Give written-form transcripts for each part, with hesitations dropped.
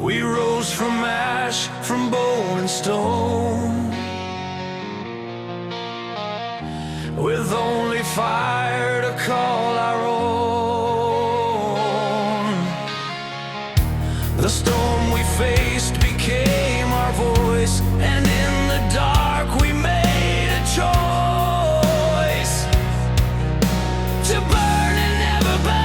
We rose from ash, from bone and stone, with only fire to call our own. The storm we faced became our voice, and in the dark we made a choice to burn and never bow.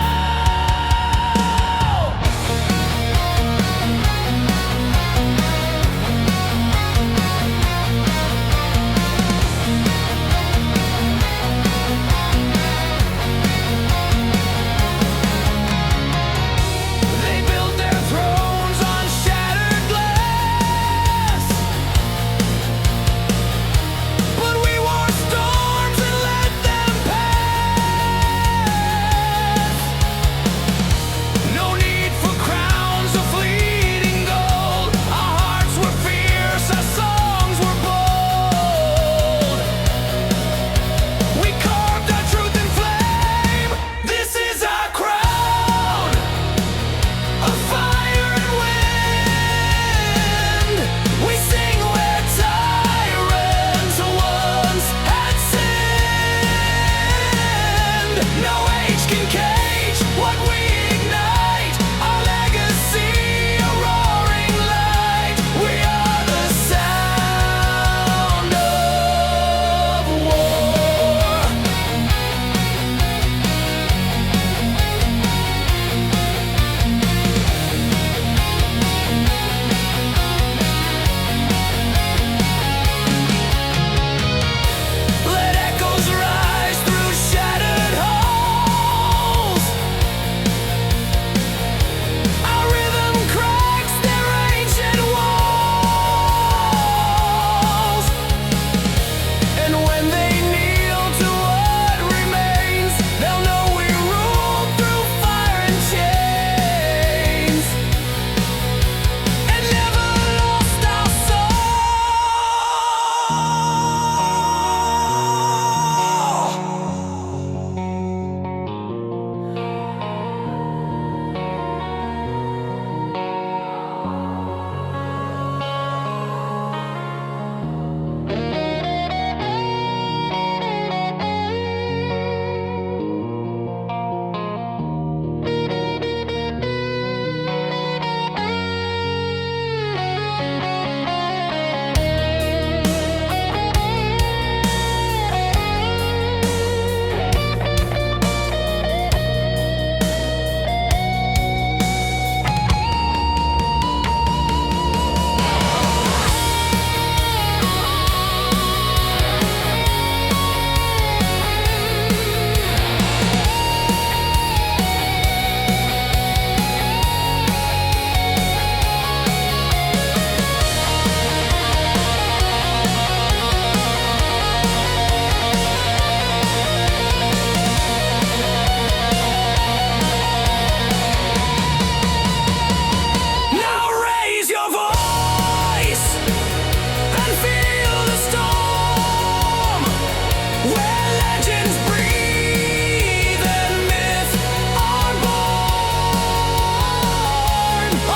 They built their thrones on shattered glass, but we wore storms and let them pass. No need for crowns or fleeting gold. Our hearts were fierce, our songs were bold. We carved our truth in flame. This is our crown of fire and wind. We sing where tyrants once had sinned. No age can cage what we ignite. Our legacy, a roaring light. We are the sound of war. Let echoes rise through shattered halls. Our rhythm cracks their ancient walls. And when they kneel to what remains, they'll know we ruled through fire and chains, and never lost our soul. Now raise your voice and feel the storm, where legends breathe and myth are born.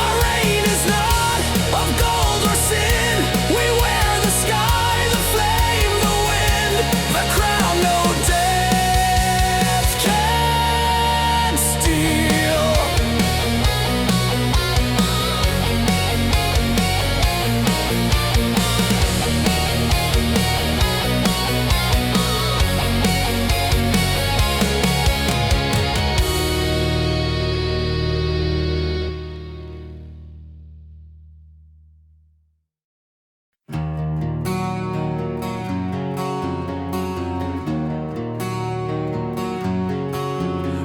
Our reign is not of gold or sin. We wear the sky, the flame, the wind, the crown no death can steal.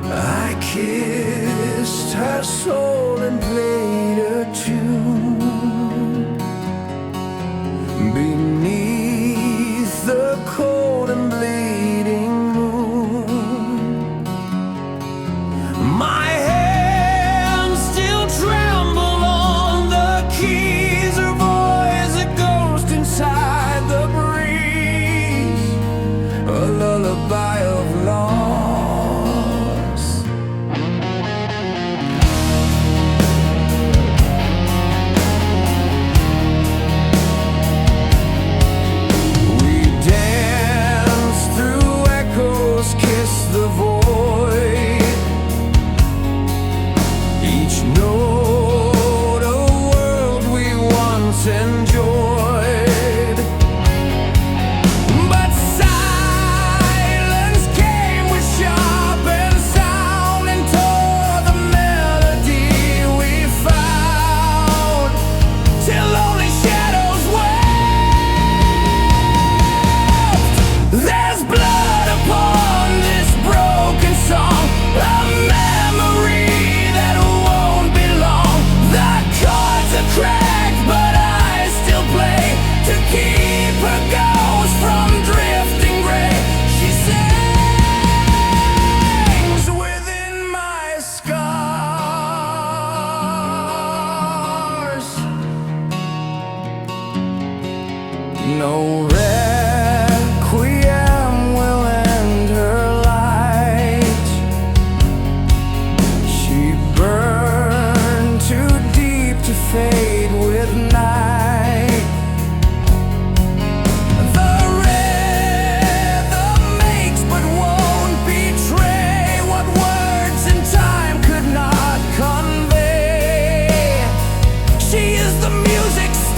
I kissed her soul and played a tune beneath the cold and bleeding moon. My hands still tremble on the keys. Her voice a ghost inside the breeze, a lullaby of loss. No requiem will end her light. She burned too deep to fade with night. The rhythm makes but won't betray what words and time could not convey. She is the music stay.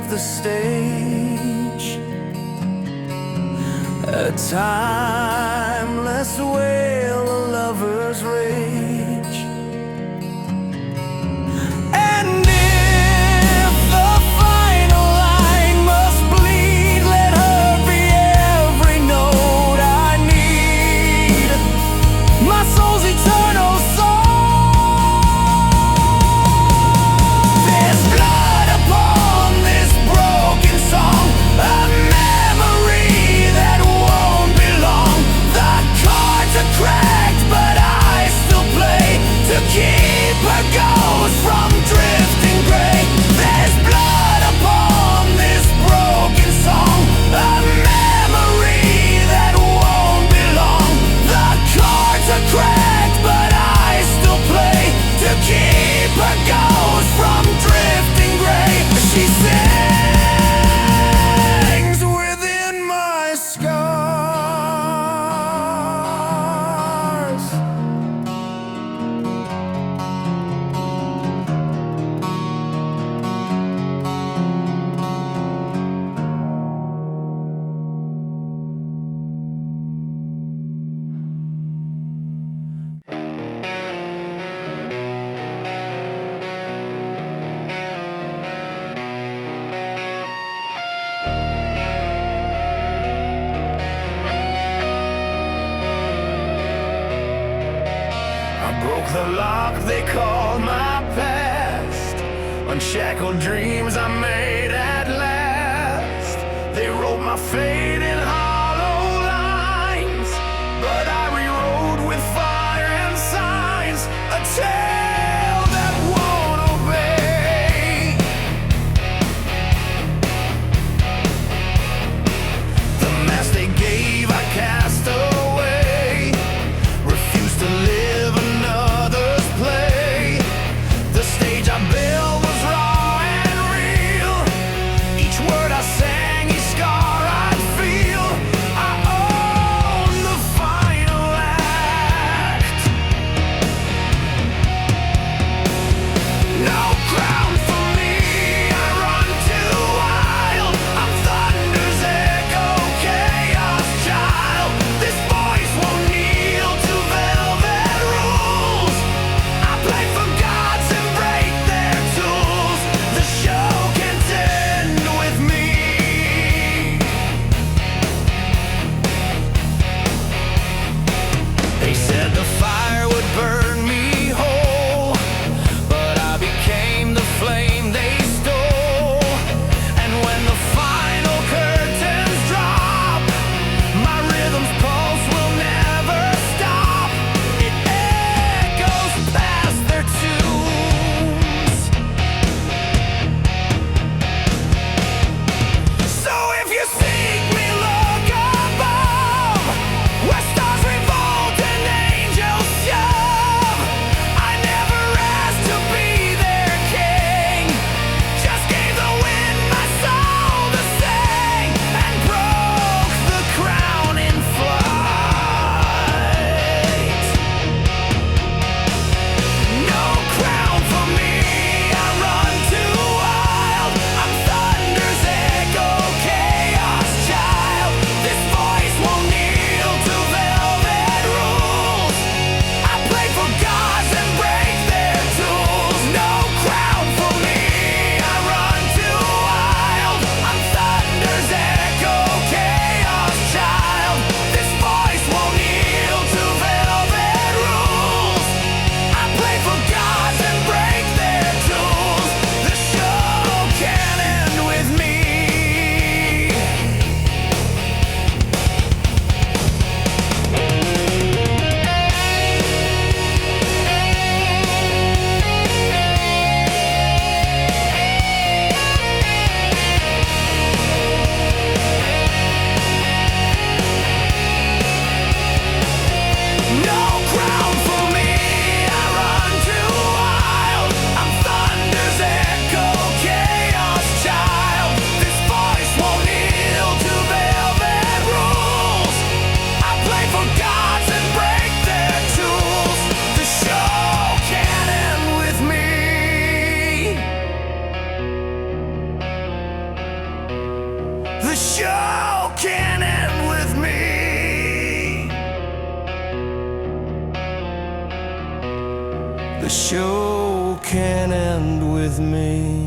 The stage, a timeless wail, a lover's rage. And if the final line must bleed, let her be every note I need. My soul's eternal song. There's blood upon this broken song, a memory that won't belong. The cards are cracked, but I still play to keep her ghost from drifting gray. There's blood upon this broken song, a memory that won't belong. The cards are cracked, but I still play to keep her ghost from drifting gray. She sings within my scars. I broke the lock they called my past. Unshackled dreams I made at last. They wrote my fate in hollow lines, but I rewrote with fire and signs a tale that won't obey. The mask they gave I cast away. Refused to live another's play. The stage I built was raw and real. Each word I sang, each scar I'd feel. I own the final act. No crown for me, I run too wild. I'm thunder's echo, chaos child. This voice won't kneel to velvet rules. I play for gods and break their stand with me.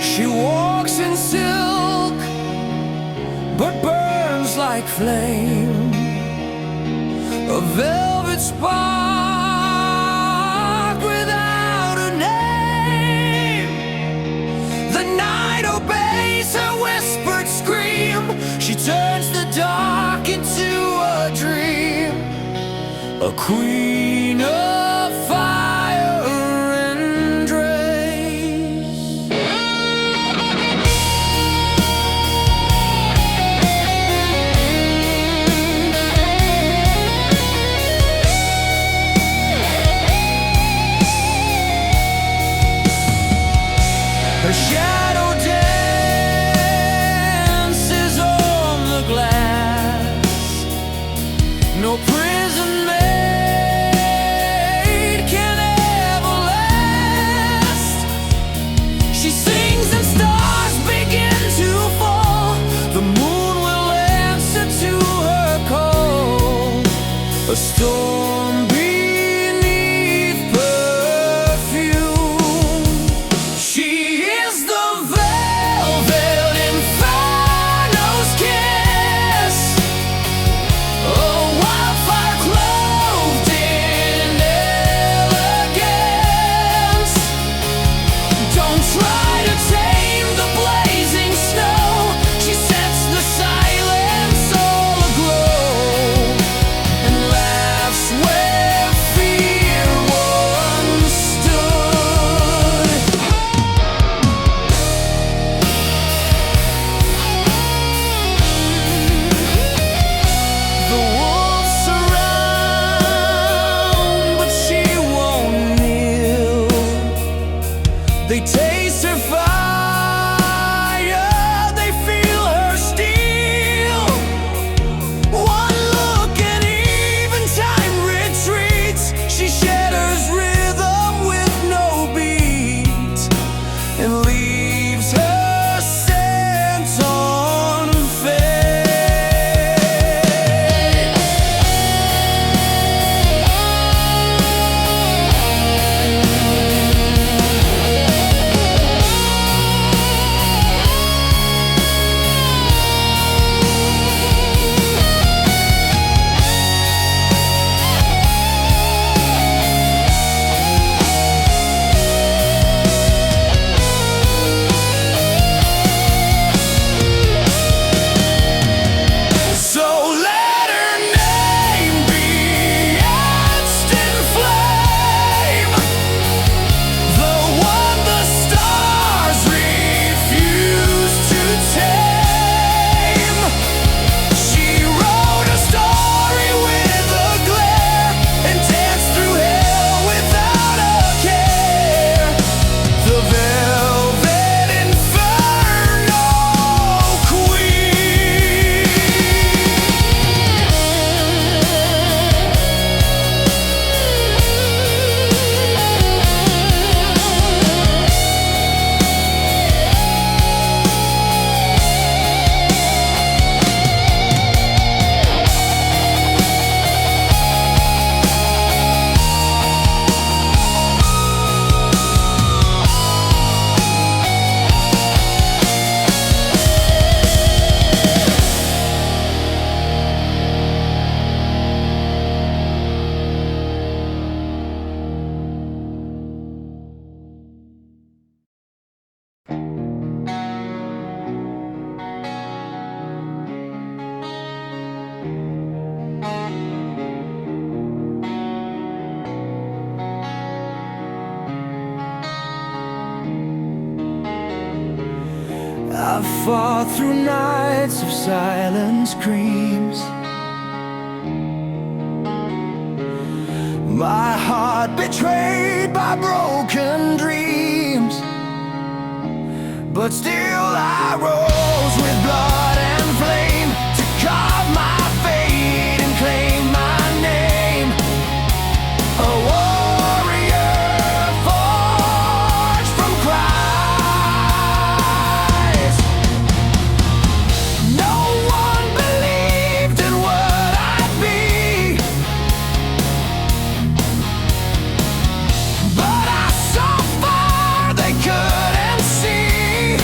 She walks in silk, but burns like flame, a velvet spark without a name. The night obeys her whispered scream. She turns the dark into a dream, a queen of fire and grace. Her shadow dances on the glass. No prison maid can ever last. She sings and stars begin to fall. The moon will answer to her call. A storm beneath perfume. She is the velvet inferno's kiss, a wildfire clothed in elegance. Don't try to tame the blazing snow. She sets the silence all aglow and laughs where fear once stood. The wolves surround, but she won't kneel. They taste her fire, they feel her steel. One look and even time retreats. She shatters rhythm with no beat and leaves her scent unfaded. So let her name be etched in flame, the one the stars refuse to tame. She wrote a story with a glare and danced through hell without a care. The velvet inferno queen. I've fought through nights of silent screams, My heart betrayed by broken dreams, but still I rose with blood and flame to carve my fate and claim my name. A warrior forged from Christ. No one believed in what I'd be, but I saw far they couldn't see.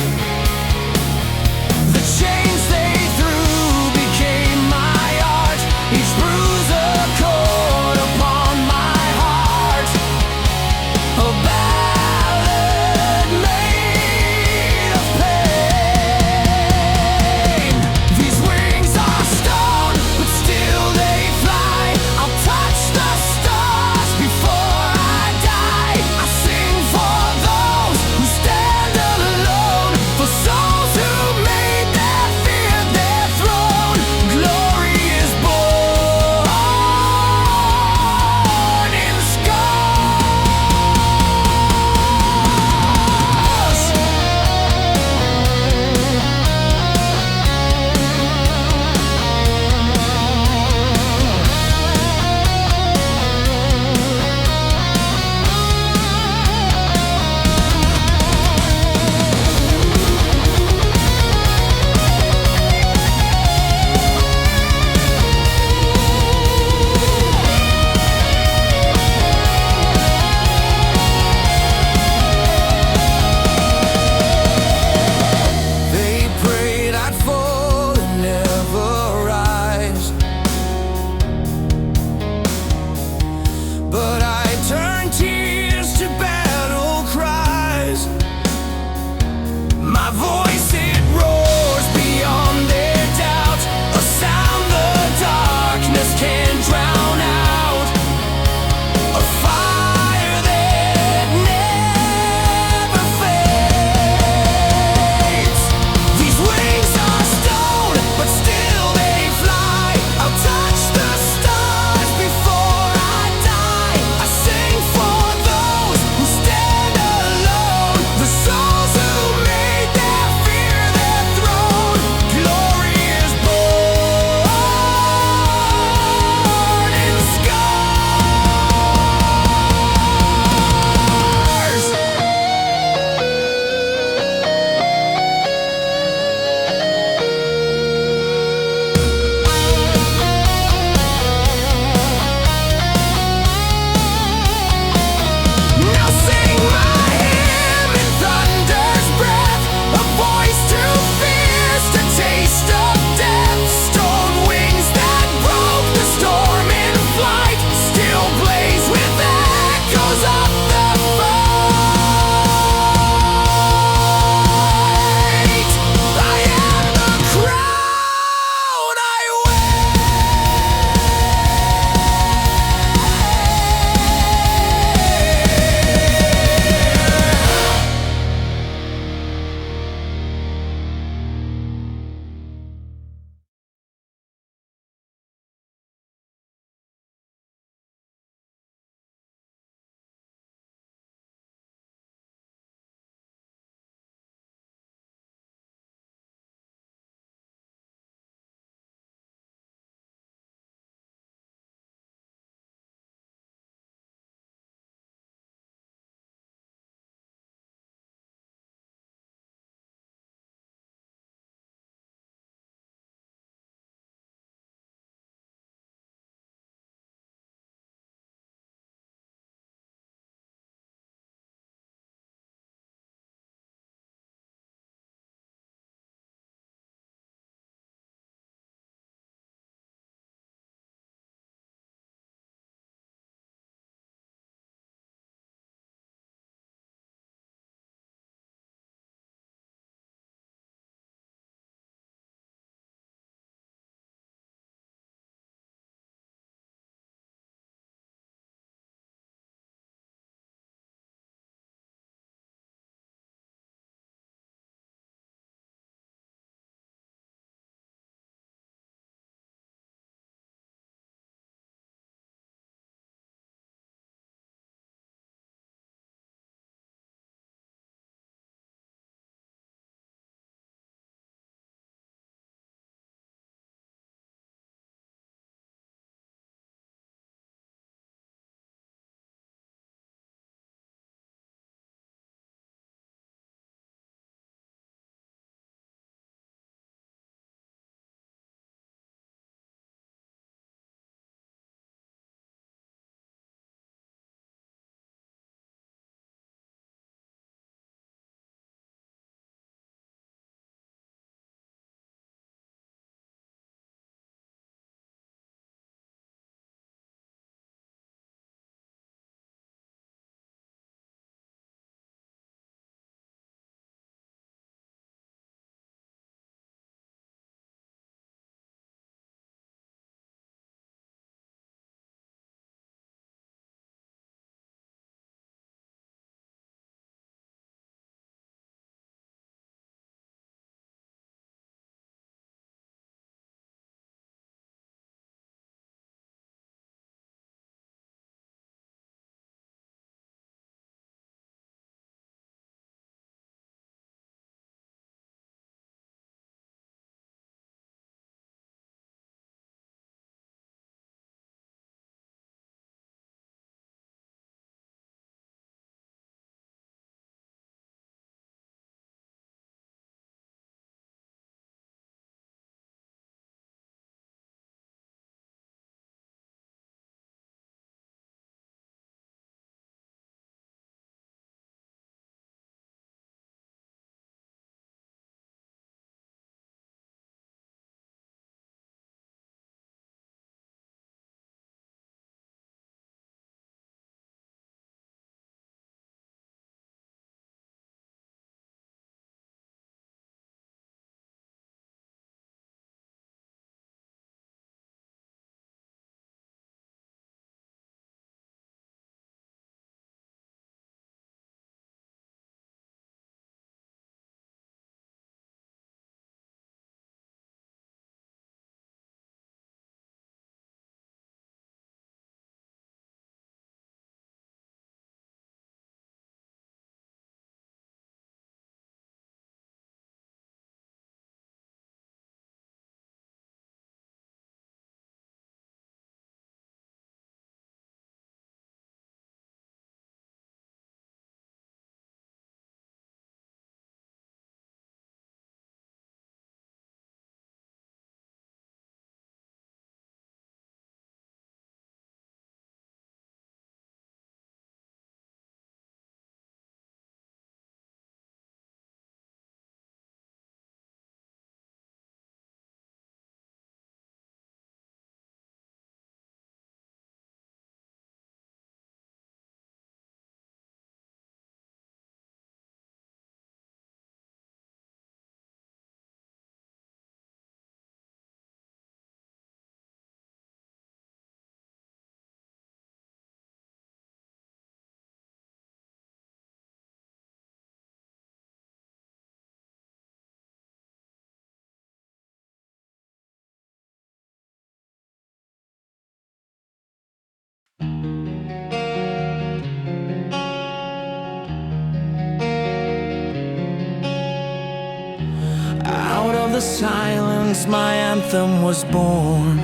the silence my anthem was born.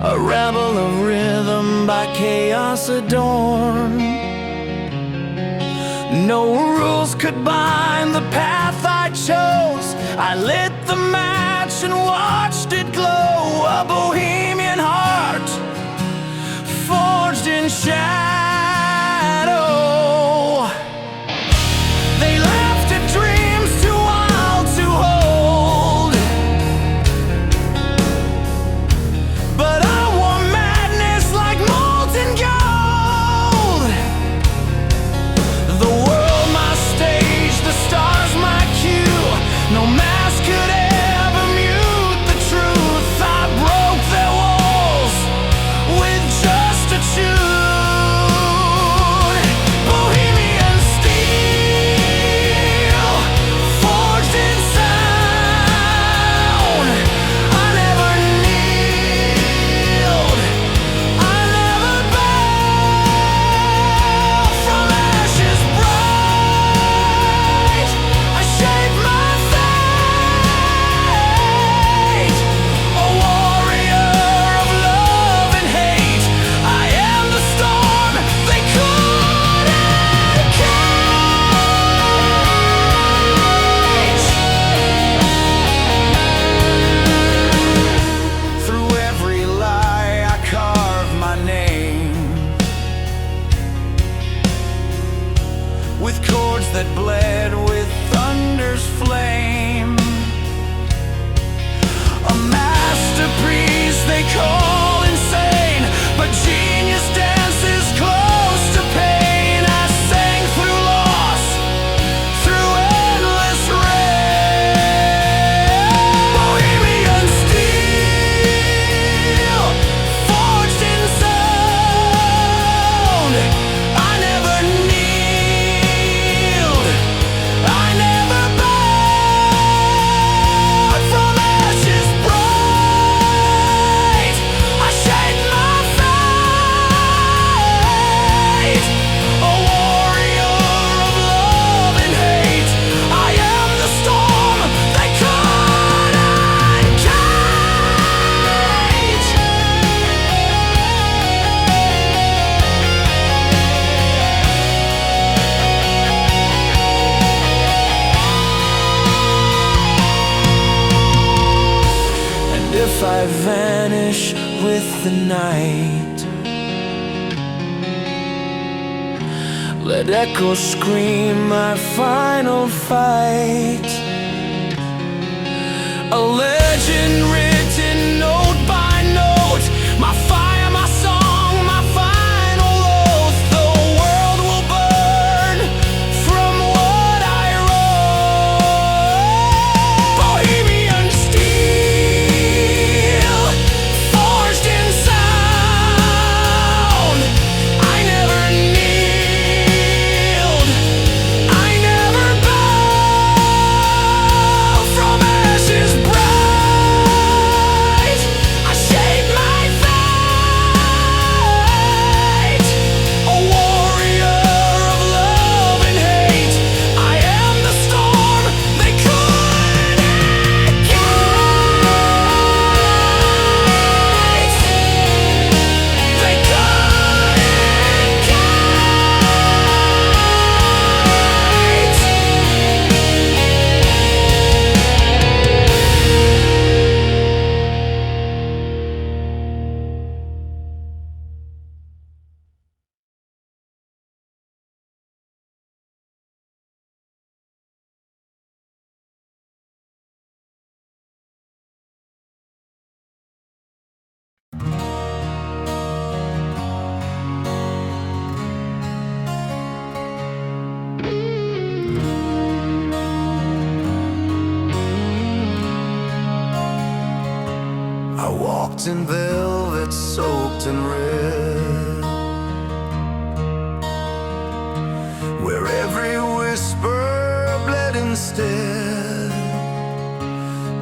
A rebel of rhythm by chaos adorned. No rules could bind the path I chose. I lit the match and watched it glow. A bohemian heart forged in shadow. They laughed at dreams too wild to hold, but I wore madness like molten gold. The world my stage, the stars my cue. No mask could ever mute the truth. I broke their walls with just a tune. Bohemian steel, forged in sound. I never kneeled, I never bowed. From ashes bright, I shaped my fate. A warrior of love and hate. I am the storm they couldn't cage. Through every lie I carved my name, with chords that bled with thunder's flame. A masterpiece they call insane, but genius dances close to pain. I sang through loss, through endless rain. Bohemian steel, forged in sound. I never kneeled, I never bowed. From ashes bright, I shaped my fate. A warrior of love and hate. I am the storm they couldn't cage. And if I vanish with the night, let echoes scream my final fight. A legend written note by note. My fire, my song, my final oath. The world will burn from what I wrote. Bohemian steel, forged in sound. I never kneeled, I never bowed. From ashes bright, I shaped my fate. A warrior of love and hate. I am the storm they couldn't cage. They couldn't cage. I walked in velvet soaked in red, where every whisper bled instead.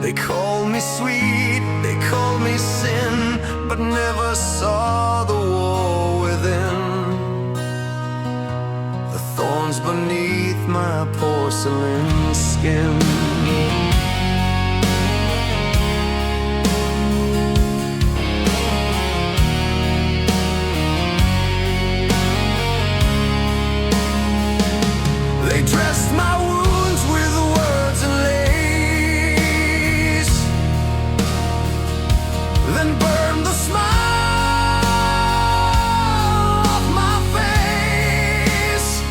They called me sweet, they called me sin, but never saw the war within. The thorns beneath my porcelain skin. They dressed my wounds with words and lace, then burned the smile off my face.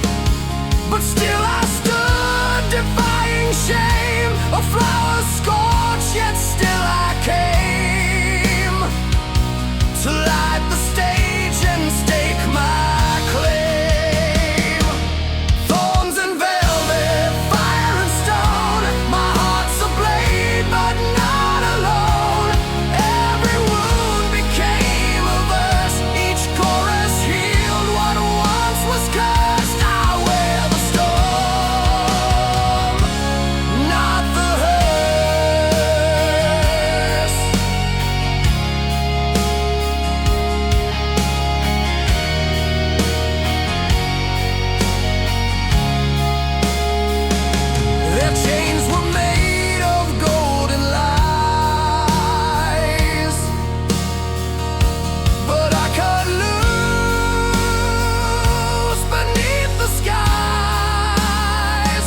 But still I stood, defying shame. A flower scorched, yet still I came to light the stage and stake my claim. Thorns and velvet, fire and stone, my heart's a blade, but not alone. Every wound became a verse, each chorus healed what once was cursed. I wear the storm, not the hearse. Their chains were made of golden lies, but I cut loose beneath the skies.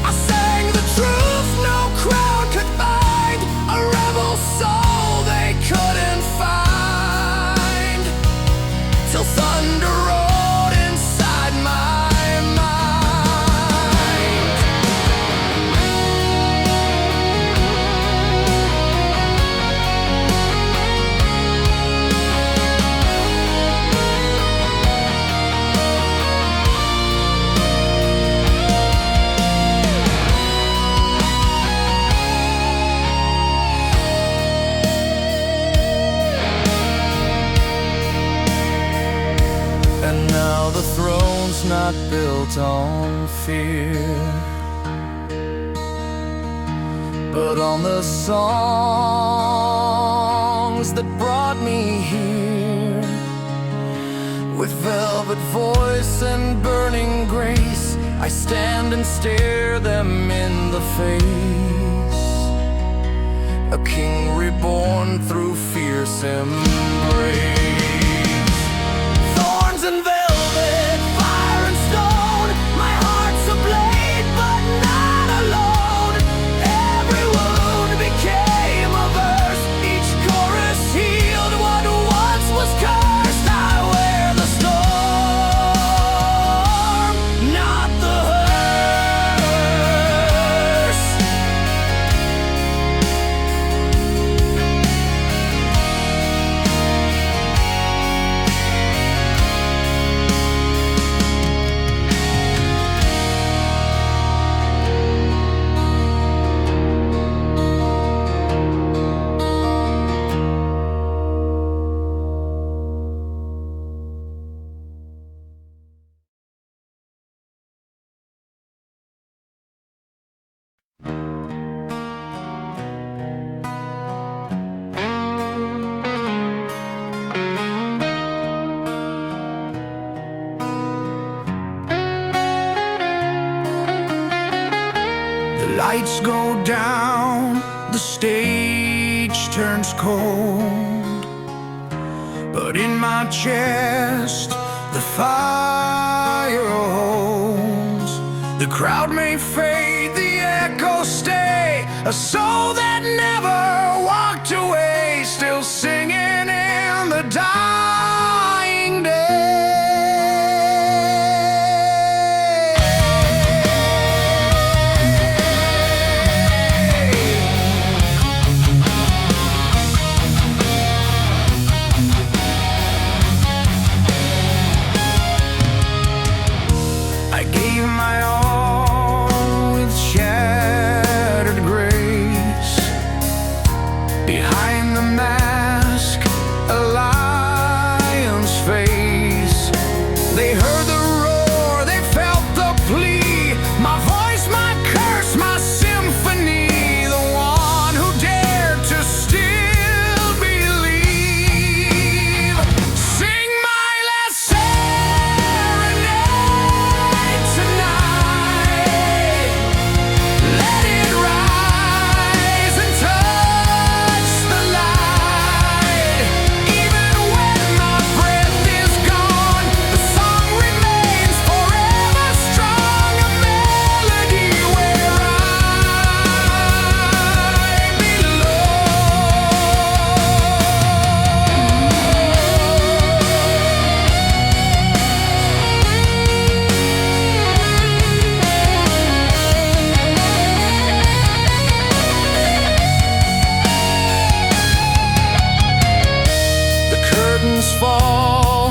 I sang the truth no crown could bind, a rebel soul they couldn't find, till thunder roared inside my mind. And now the throne's not built on fear, but on the songs that brought me here. With velvet voice and burning grace, I stand and stare them in the face. A king reborn through fierce embrace. Thorns and velvet, fire and stone, my heart's a blade, but not alone. Every wound became a verse, each chorus healed what once was cursed. I wear the storm, not the hearse. The lights go down, the stage turns cold, but in my chest the fire holds. The crowd may fade, the echoes stay, a soul that never walked away, still singing in the dying day. I gave my all with shattered grace, silence fall,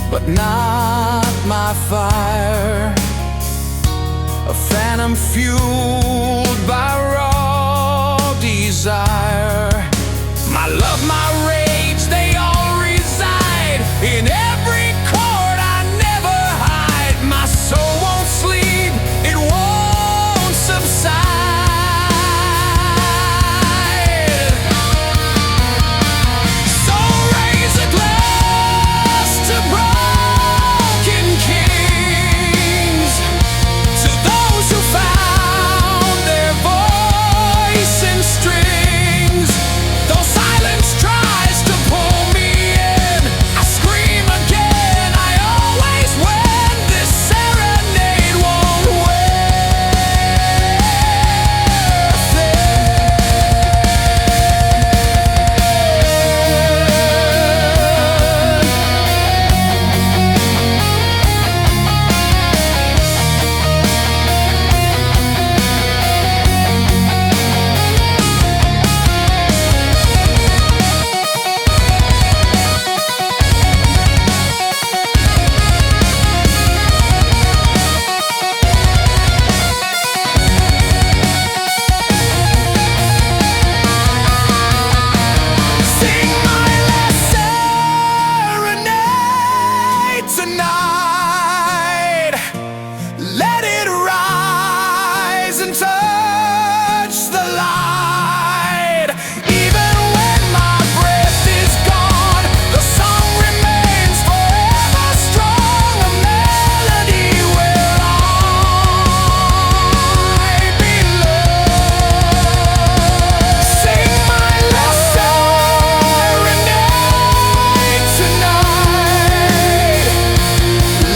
but not my fire. A phantom fueled by raw desire. My love, my rage, they all reside in every chord I never hide. My soul won't sleep, it won't subside. So raise a glass to broken kings, to those who found their voice in strings. Though silence tries to pull me in, I scream again, I always win. This serenade won't wear thin. Sing my last serenade tonight. Let it rise and touch the light. Even when my breath is gone, the song remains forever strong. A melody where I belong. Sing my last serenade tonight.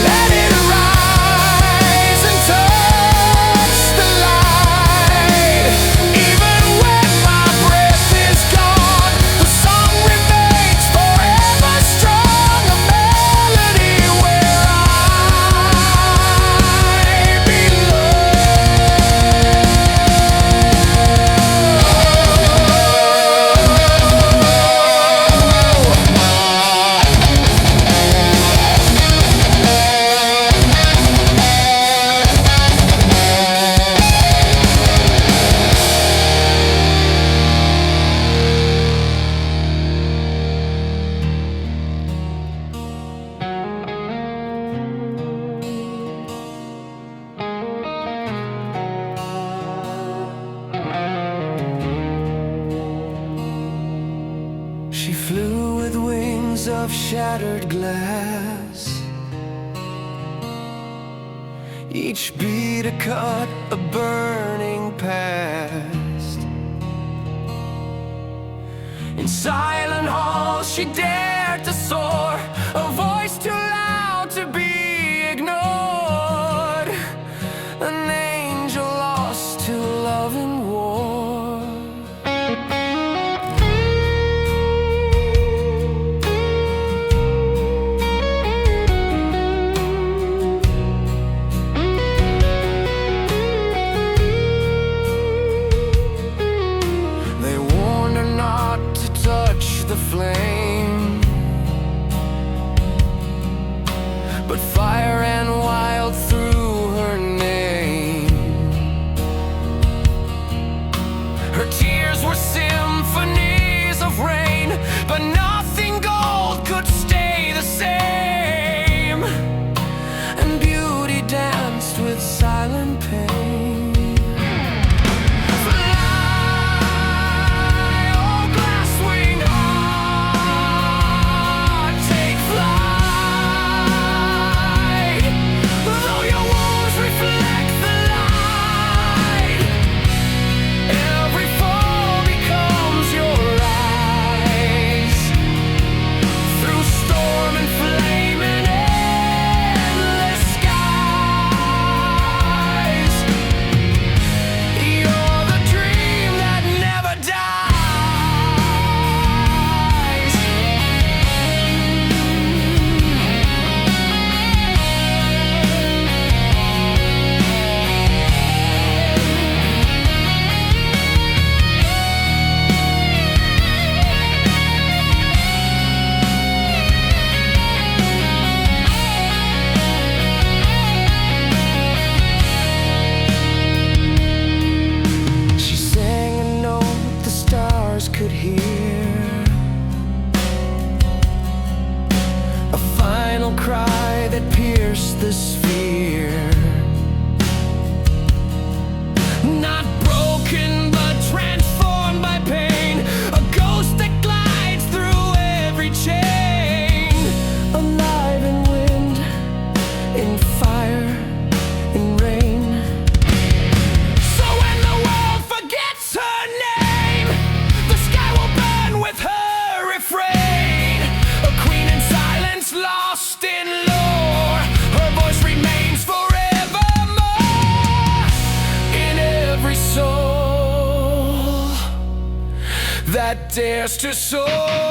Let it rise and touch the light. Even when my breath is gone, the song remains forever strong. A melody where I She flew with wings of shattered glass. Each beat a cut, a burning past. In silent halls she dared to soar, a voice too loud to be ignored. An angel lost to love and war. They warned her not to touch the flame. final cry that pierced the sphere. Not broken but transformed by pain, a ghost that glides through every chain. Alive in wind, in fire, in rain. So when the world forgets her name, the sky will burn with her refrain. A queen in silence, lost in lore, her voice remains forevermore in every soul that dares to soar.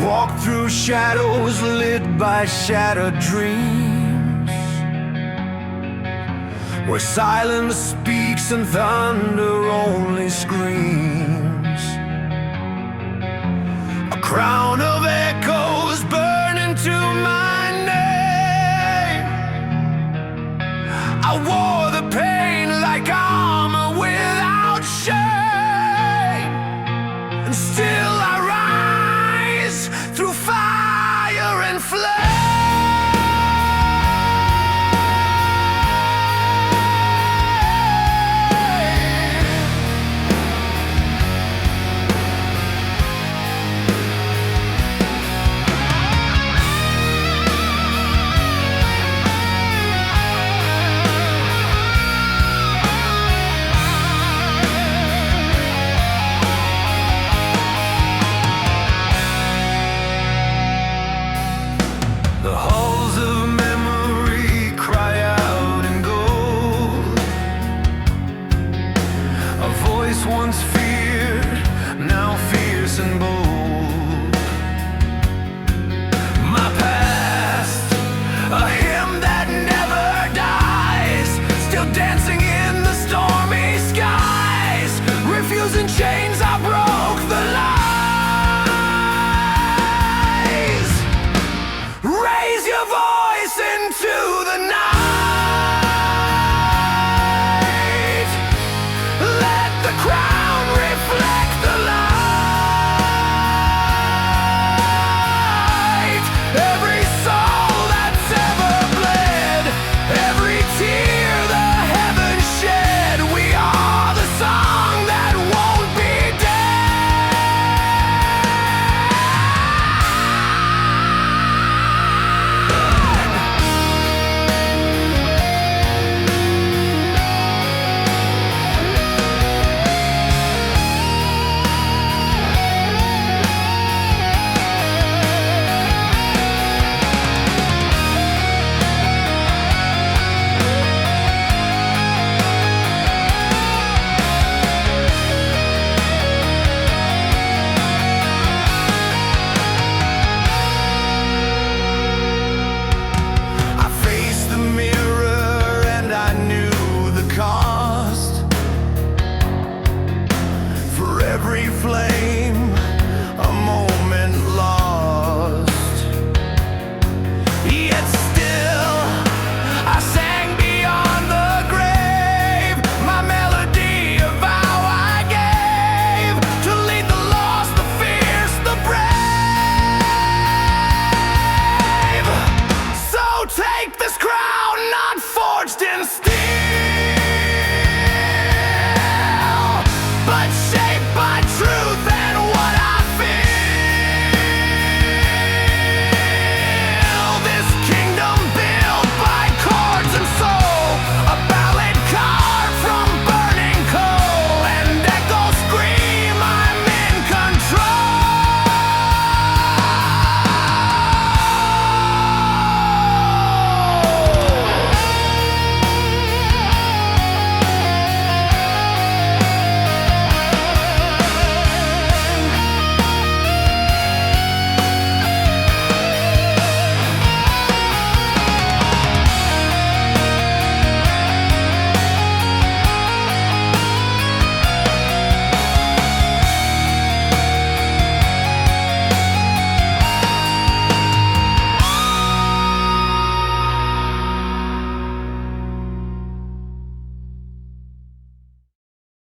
Walk through shadows lit by shattered dreams, where silence speaks and thunder only screams. A crown of echoes burn into my name. I wore the pain like armor without shame, and still I rise through fire and flame. The halls of memory cry out in gold. A voice once feared, now fierce and bold.